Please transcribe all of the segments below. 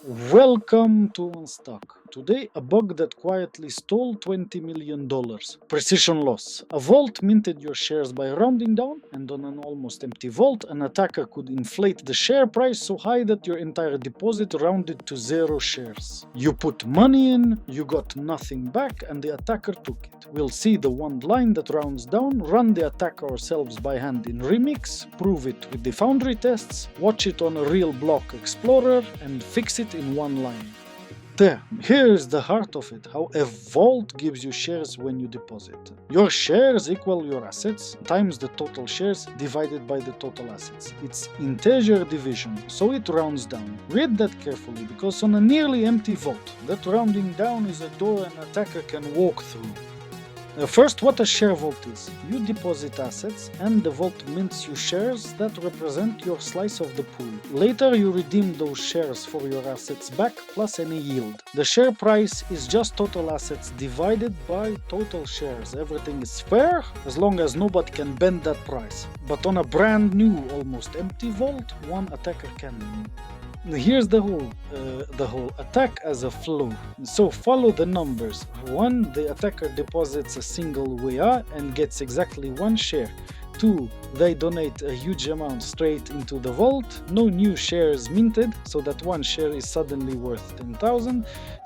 Welcome to Unstuck. Today, a bug that quietly stole $20 million. Precision loss. A vault minted your shares by rounding down, and on an almost empty vault, an attacker could inflate the share price so high that your entire deposit rounded to 0 shares. You put money in, you got nothing back, and the attacker took it. We'll see the one line that rounds down, run the attack ourselves by hand in Remix, prove it with the Foundry tests, watch it on a real block explorer, and fix it in one line. There, here's the heart of it, how a vault gives you shares when you deposit. Your shares equal your assets times the total shares divided by the total assets. It's integer division, so it rounds down. Read that carefully, because on a nearly empty vault, that rounding down is a door an attacker can walk through. First, what a share vault is. You deposit assets and the vault mints you shares that represent your slice of the pool. Later, you redeem those shares for your assets back plus any yield. The share price is just total assets divided by total shares. Everything is fair as long as nobody can bend that price. But on a brand new, almost empty vault, one attacker can. Here's the whole attack as a flow. So follow the numbers. 1. The attacker deposits a single WA and gets exactly 1 share. 2. They donate a huge amount straight into the vault. No new shares minted, so that 1 share is suddenly worth 10,000.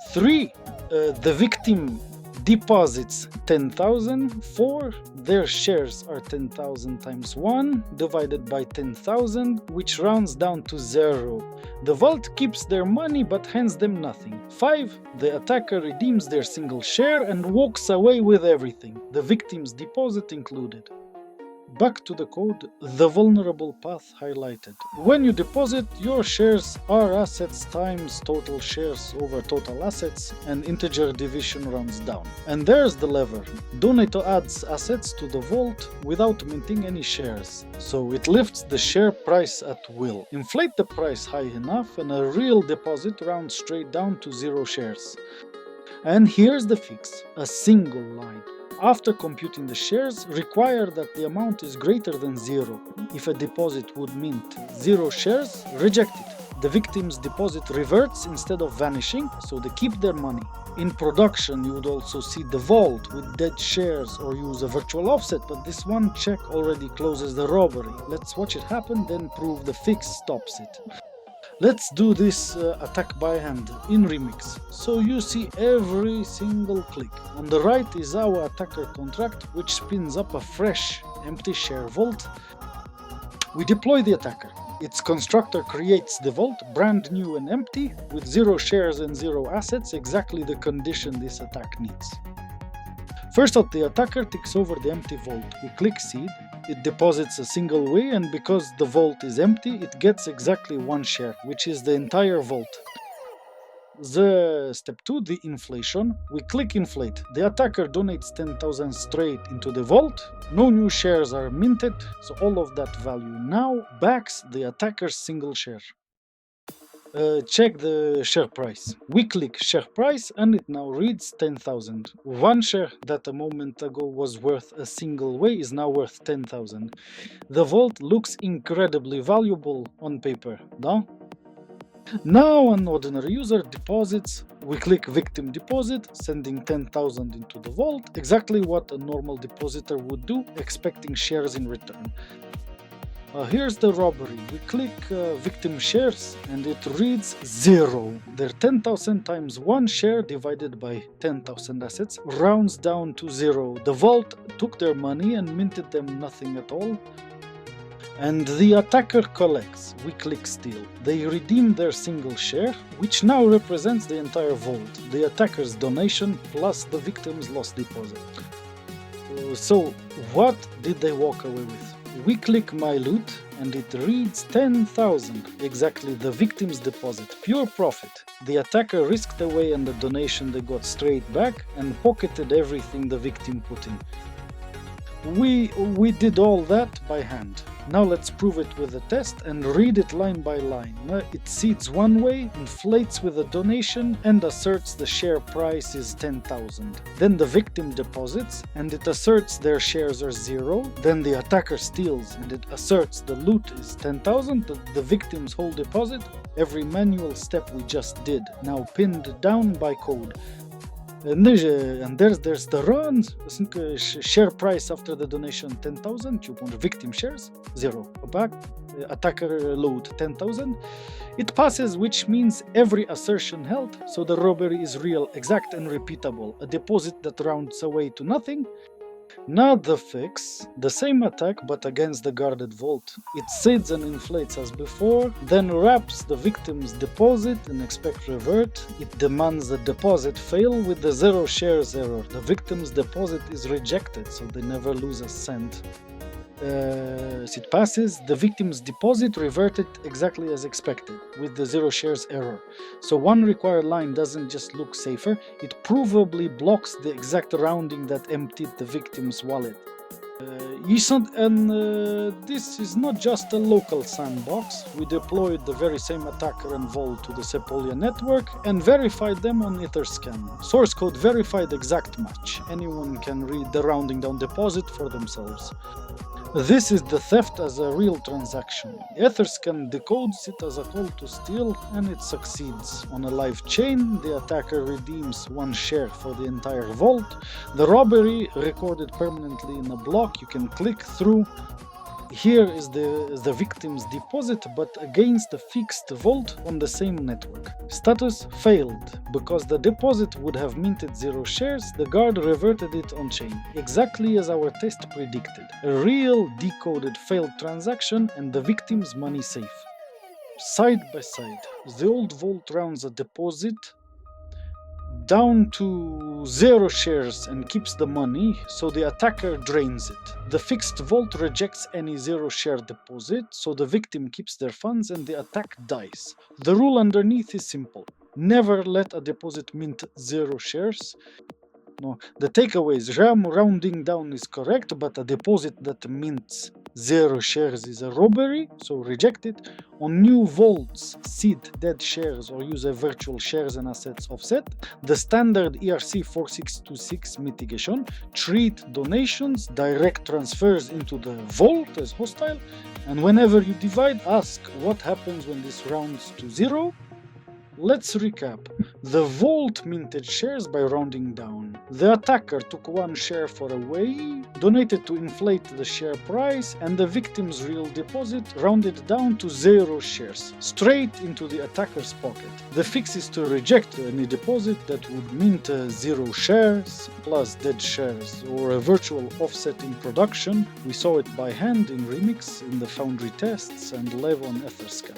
3. The victim deposits 10,000. 4. Their shares are 10,000 times 1 divided by 10,000, which rounds down to 0. The vault keeps their money but hands them nothing. 5. The attacker redeems their single share and walks away with everything, the victim's deposit included. Back to the code, the vulnerable path highlighted. When you deposit, your shares are assets times total shares over total assets, and integer division runs down. And there's the lever. Donator adds assets to the vault without minting any shares, so it lifts the share price at will. Inflate the price high enough and a real deposit rounds straight down to 0 shares. And here's the fix, a single line. After computing the shares, require that the amount is greater than 0. If a deposit would mint 0 shares, reject it. The victim's deposit reverts instead of vanishing, so they keep their money. In production, you would also see the vault with dead shares or use a virtual offset, but this one check already closes the robbery. Let's watch it happen, then prove the fix stops it. Let's do this attack by hand in Remix, so you see every single click. On the right is our attacker contract, which spins up a fresh, empty share vault. We deploy the attacker. Its constructor creates the vault, brand new and empty, with 0 shares and 0 assets, exactly the condition this attack needs. First up, the attacker takes over the empty vault. We click seed. It deposits a single way, and because the vault is empty, it gets exactly 1 share, which is the entire vault. Step 2, the inflation. We click inflate. The attacker donates 10,000 straight into the vault. No new shares are minted, so all of that value now backs the attacker's single share. Check the share price. We click share price and it now reads 10,000. 1 share that a moment ago was worth a single way is now worth 10,000. The vault looks incredibly valuable on paper, no? Now an ordinary user deposits. We click victim deposit, sending 10,000 into the vault, exactly what a normal depositor would do, expecting shares in return. Here's the robbery. We click victim shares and it reads 0. Their 10,000 times 1 share divided by 10,000 assets rounds down to 0. The vault took their money and minted them nothing at all. And the attacker collects. We click steal. They redeem their single share, which now represents the entire vault, the attacker's donation plus the victim's lost deposit. So what did they walk away with? We click my loot and it reads 10,000, exactly the victim's deposit, pure profit. The attacker risked away and the donation they got straight back and pocketed everything the victim put in. We did all that by hand. Now let's prove it with a test and read it line by line. It seeds one way, inflates with a donation, and asserts the share price is 10,000. Then the victim deposits, and it asserts their shares are 0. Then the attacker steals, and it asserts the loot is 10,000, the victim's whole deposit. Every manual step we just did, now pinned down by code. And there's the run. Share price after the donation 10,000, victim shares 0. Attacker load 10,000. It passes, which means every assertion held, so the robbery is real, exact and repeatable. A deposit that rounds away to nothing. Now the fix, the same attack but against the guarded vault. It seeds and inflates as before, then wraps the victim's deposit and expect revert. It demands the deposit fail with the 0 shares error. The victim's deposit is rejected, so they never lose a cent. It passes, the victim's deposit reverted exactly as expected, with the 0 shares error. So one required line doesn't just look safer, it provably blocks the exact rounding that emptied the victim's wallet. This is not just a local sandbox. We deployed the very same attacker and vault to the Sepolia network and verified them on Etherscan. Source code verified exact match. Anyone can read the rounding down deposit for themselves. This is the theft as a real transaction. Etherscan decodes it as a call to steal, and it succeeds. On a live chain, the attacker redeems 1 share for the entire vault. The robbery recorded permanently in a block you can click through. Here is the victim's deposit, but against a fixed vault on the same network. Status failed. Because the deposit would have minted 0 shares, the guard reverted it on-chain, exactly as our test predicted. A real decoded failed transaction and the victim's money safe. Side by side, the old vault rounds a deposit down to 0 shares and keeps the money, so the attacker drains it. The fixed vault rejects any 0 share deposit, so the victim keeps their funds and the attack dies. The rule underneath is simple. Never let a deposit mint 0 shares. No, the takeaway is rounding down is correct, but a deposit that mints 0 shares is a robbery, so reject it. On new vaults, seed dead shares or use a virtual shares and assets offset. The standard ERC 4626 mitigation, treat donations, direct transfers into the vault as hostile, and whenever you divide, ask what happens when this rounds to 0. Let's recap. The vault minted shares by rounding down. The attacker took 1 share for away, donated to inflate the share price, and the victim's real deposit rounded down to 0 shares, straight into the attacker's pocket. The fix is to reject any deposit that would mint 0 shares plus dead shares, or a virtual offset in production. We saw it by hand in Remix, in the Foundry tests, and live on Etherscan.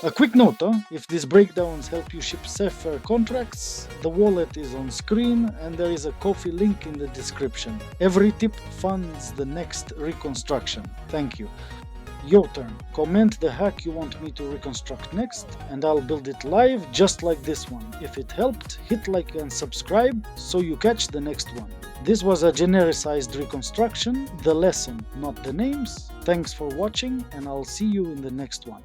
A quick note, if these breakdowns help you ship safer contracts, the wallet is on screen and there is a Ko-fi link in the description. Every tip funds the next reconstruction. Thank you. Your turn. Comment the hack you want me to reconstruct next and I'll build it live just like this one. If it helped, hit like and subscribe so you catch the next one. This was a genericized reconstruction, the lesson, not the names. Thanks for watching and I'll see you in the next one.